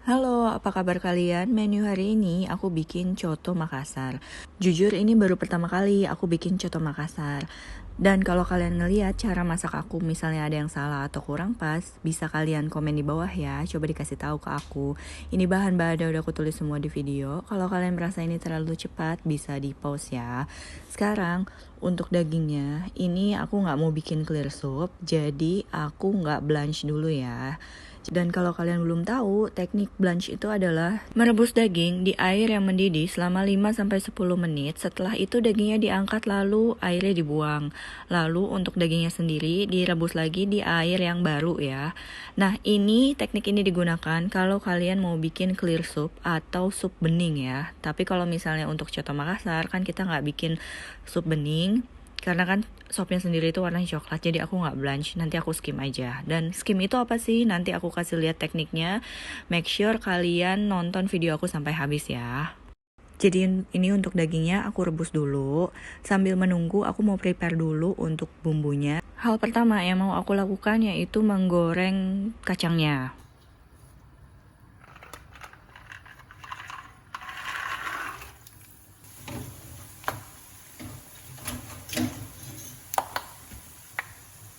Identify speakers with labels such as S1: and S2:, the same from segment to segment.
S1: Halo, apa kabar kalian? Menu hari ini aku bikin coto Makassar. Jujur ini baru pertama kali aku bikin coto Makassar. Dan kalau kalian ngeliat cara masak aku misalnya ada yang salah atau kurang pas, bisa kalian komen di bawah ya. Coba dikasih tahu ke aku. Ini bahan-bahannya udah aku tulis semua di video. Kalau kalian merasa ini terlalu cepat, bisa di pause ya. Sekarang untuk dagingnya, ini aku nggak mau bikin clear soup, jadi aku nggak blanch dulu ya. Dan kalau kalian belum tahu, teknik blanch itu adalah merebus daging di air yang mendidih selama 5-10 menit. Setelah itu dagingnya diangkat lalu airnya dibuang. Lalu untuk dagingnya sendiri direbus lagi di air yang baru ya. Nah, teknik ini digunakan kalau kalian mau bikin clear soup atau sup bening ya. Tapi kalau misalnya untuk coto Makassar kan kita nggak bikin sup bening. Karena kan sopnya sendiri itu warnanya coklat, jadi aku nggak blanch, nanti aku skim aja. Dan skim itu apa sih? Nanti aku kasih lihat tekniknya. Make sure kalian nonton video aku sampai habis ya. Jadi ini untuk dagingnya aku rebus dulu. Sambil menunggu aku mau prepare dulu untuk bumbunya. Hal pertama yang mau aku lakukan yaitu menggoreng kacangnya.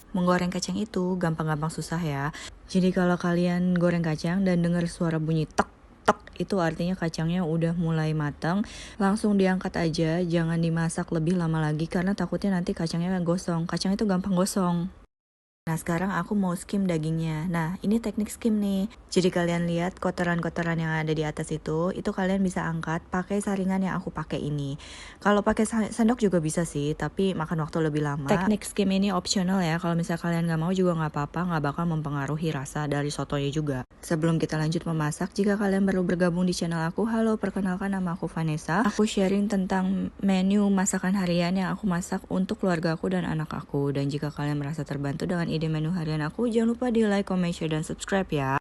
S1: Menggoreng kacang itu gampang-gampang susah ya. Jadi kalau kalian goreng kacang dan dengar suara bunyi tek tek, itu artinya kacangnya udah mulai matang. Langsung diangkat aja, jangan dimasak lebih lama lagi karena takutnya nanti kacangnya gosong. Kacang itu gampang gosong. Nah, sekarang aku mau skim dagingnya. Nah, ini teknik skim nih. Jadi kalian lihat kotoran-kotoran yang ada di atas itu kalian bisa angkat pakai saringan yang aku pakai ini. Kalau pakai sendok juga bisa sih, tapi makan waktu lebih lama. Teknik skim ini optional ya. Kalau misalnya kalian nggak mau juga nggak apa-apa, nggak bakal mempengaruhi rasa dari sotonya juga. Sebelum kita lanjut memasak, jika kalian baru bergabung di channel aku, halo, perkenalkan nama aku Vanessa. Aku sharing tentang menu masakan harian yang aku masak untuk keluarga aku dan anak aku. Dan jika kalian merasa terbantu dengan ide menu harian aku, jangan lupa di like, comment, share, dan subscribe ya.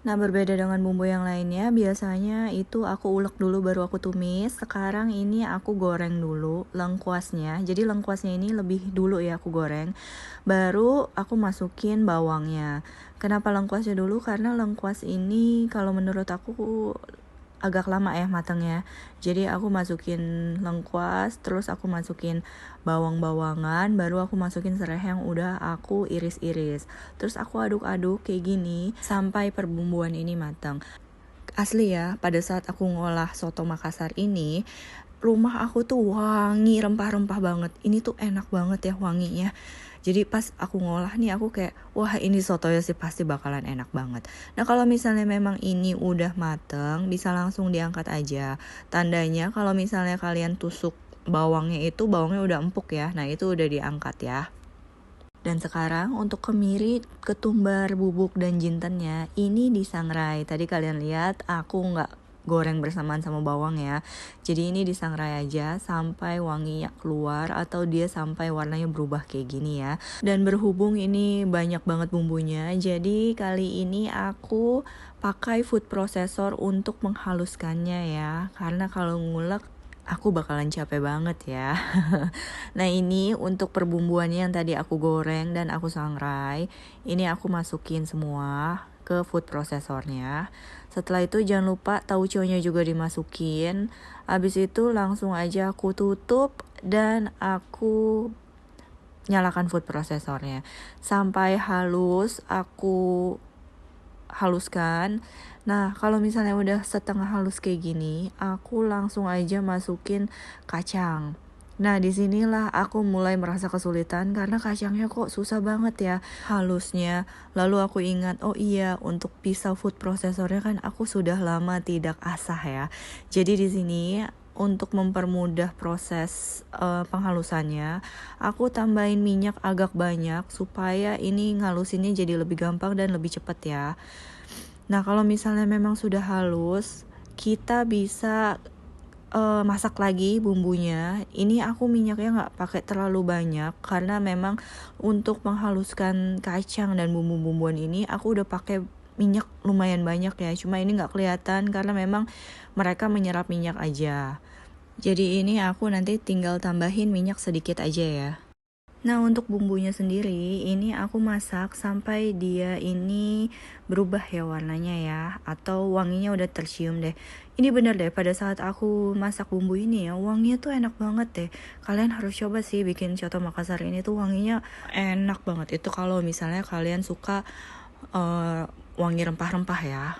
S1: Nah, berbeda dengan bumbu yang lainnya, biasanya itu aku ulek dulu baru aku tumis. Sekarang ini aku goreng dulu lengkuasnya. Jadi lengkuasnya ini lebih dulu ya aku goreng. Baru aku masukin bawangnya. Kenapa lengkuasnya dulu? Karena lengkuas ini kalau menurut aku agak lama ya matangnya. Jadi aku masukin lengkuas, terus aku masukin bawang-bawangan, baru aku masukin serai yang udah aku iris-iris. Terus aku aduk-aduk kayak gini sampai perbumbuan ini matang. Asli ya, pada saat aku ngolah soto Makassar ini, rumah aku tuh wangi rempah-rempah banget. Ini tuh enak banget ya wanginya. Jadi pas aku ngolah nih aku kayak, wah ini sotonya sih pasti bakalan enak banget. Nah kalau misalnya memang ini udah mateng, bisa langsung diangkat aja. Tandanya kalau misalnya kalian tusuk bawangnya bawangnya udah empuk ya. Nah itu udah diangkat ya. Dan sekarang untuk kemiri, ketumbar, bubuk, dan jintennya ini disangrai. Tadi kalian lihat aku nggak goreng bersamaan sama bawang ya. Jadi ini disangrai aja sampai wanginya keluar atau dia sampai warnanya berubah kayak gini ya. Dan berhubung ini banyak banget bumbunya, jadi kali ini aku pakai food processor untuk menghaluskannya ya. Karena kalau ngulek aku bakalan capek banget ya. Nah ini untuk perbumbuannya yang tadi aku goreng dan aku sangrai, ini aku masukin semua ke food processornya. Setelah itu jangan lupa tauconya juga dimasukin. Habis itu langsung aja aku tutup dan aku nyalakan food processornya sampai halus. Aku haluskan. Nah, kalau misalnya udah setengah halus kayak gini, aku langsung aja masukin kacang. Nah, disinilah aku mulai merasa kesulitan karena kacangnya kok susah banget ya halusnya. Lalu aku ingat, oh iya, untuk pisau food processornya kan aku sudah lama tidak asah ya. Jadi di sini untuk mempermudah proses penghalusannya, aku tambahin minyak agak banyak supaya ini ngalusinnya jadi lebih gampang dan lebih cepat ya. Nah kalau misalnya memang sudah halus, kita bisa masak lagi bumbunya. Ini aku minyaknya nggak pakai terlalu banyak karena memang untuk menghaluskan kacang dan bumbu-bumbuan ini aku udah pakai minyak lumayan banyak ya. Cuma ini nggak kelihatan karena memang mereka menyerap minyak aja. Jadi ini aku nanti tinggal tambahin minyak sedikit aja ya. Nah, untuk bumbunya sendiri, ini aku masak sampai dia ini berubah ya warnanya ya, atau wanginya udah tercium deh. Ini bener deh, pada saat aku masak bumbu ini ya, wanginya tuh enak banget deh. Kalian harus coba sih bikin coto Makassar ini tuh wanginya enak banget. Itu kalau misalnya kalian suka wangi rempah-rempah ya.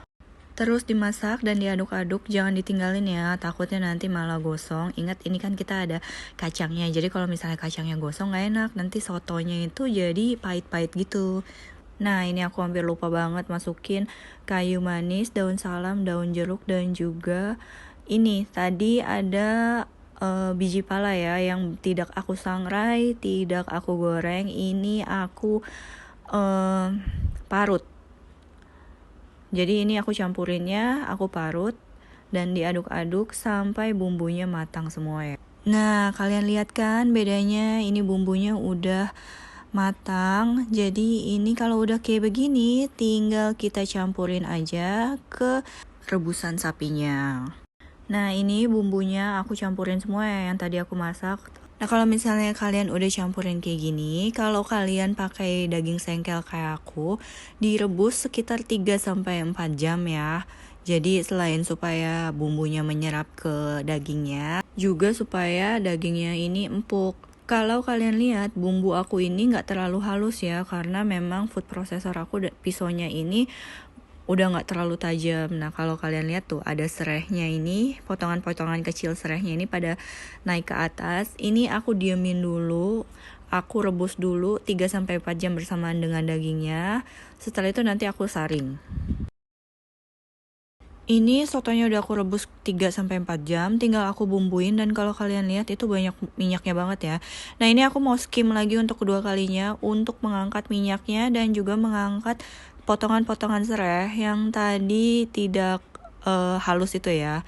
S1: Terus dimasak dan diaduk-aduk, jangan ditinggalin ya, takutnya nanti malah gosong. Ingat ini kan kita ada kacangnya, jadi kalau misalnya kacangnya gosong gak enak, nanti sotonya itu jadi pahit-pahit gitu. Nah, ini aku hampir lupa banget masukin kayu manis, daun salam, daun jeruk, dan juga ini tadi ada biji pala ya, yang tidak aku sangrai, tidak aku goreng, ini aku parut. Jadi ini aku campurinnya, aku parut dan diaduk-aduk sampai bumbunya matang semua ya. Nah, kalian lihat kan bedanya, ini bumbunya udah matang. Jadi ini kalau udah kayak begini, tinggal kita campurin aja ke rebusan sapinya. Nah, ini bumbunya aku campurin semua ya, yang tadi aku masak. Nah, kalau misalnya kalian udah campurin kayak gini, kalau kalian pakai daging sengkel kayak aku, direbus sekitar 3-4 jam ya. Jadi selain supaya bumbunya menyerap ke dagingnya, juga supaya dagingnya ini empuk. Kalau kalian lihat bumbu aku ini nggak terlalu halus ya, karena memang food processor aku pisaunya ini udah nggak terlalu tajam. Nah, kalau kalian lihat tuh ada serehnya ini, potongan-potongan kecil serehnya ini pada naik ke atas. Ini aku diemin dulu, aku rebus dulu 3-4 jam bersamaan dengan dagingnya. Setelah itu nanti aku saring. Ini sotonya udah aku rebus 3-4 jam, tinggal aku bumbuin, dan kalau kalian lihat itu banyak minyaknya banget ya. Nah, ini aku mau skim lagi untuk kedua kalinya untuk mengangkat minyaknya dan juga mengangkat potongan-potongan serai yang tadi tidak halus itu ya.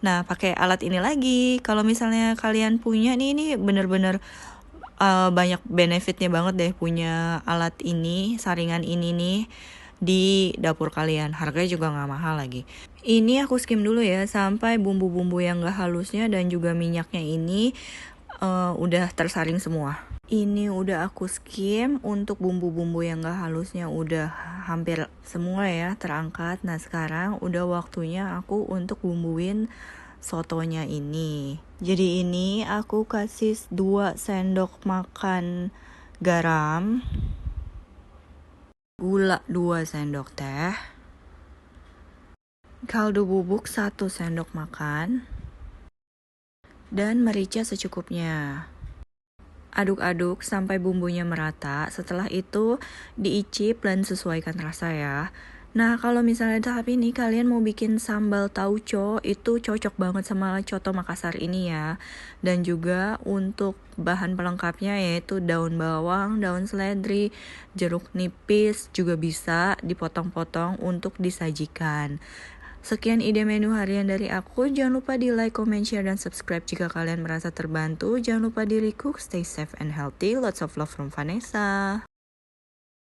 S1: Nah, pakai alat ini lagi. Kalau misalnya kalian punya nih, ini bener-bener banyak benefitnya banget deh punya alat ini, saringan ini nih di dapur kalian. Harganya juga gak mahal lagi. Ini aku skim dulu ya sampai bumbu-bumbu yang gak halusnya dan juga minyaknya ini udah tersaring semua. Ini udah aku skim untuk bumbu-bumbu yang gak halusnya udah hampir semua ya terangkat. Nah, sekarang udah waktunya aku untuk bumbuin sotonya ini. Jadi ini aku kasih 2 sendok makan garam, gula 2 sendok teh, kaldu bubuk 1 sendok makan, dan merica secukupnya. Aduk-aduk sampai bumbunya merata. Setelah itu diicip dan sesuaikan rasa ya. Nah, kalau misalnya tahap ini kalian mau bikin sambal tauco, itu cocok banget sama coto Makassar ini ya. Dan juga untuk bahan pelengkapnya yaitu daun bawang, daun seledri, jeruk nipis juga bisa dipotong-potong untuk disajikan. Sekian ide menu harian dari aku. Jangan lupa di like, comment, share, dan subscribe jika kalian merasa terbantu. Jangan lupa di recook, stay safe and healthy. Lots of love from Vanessa.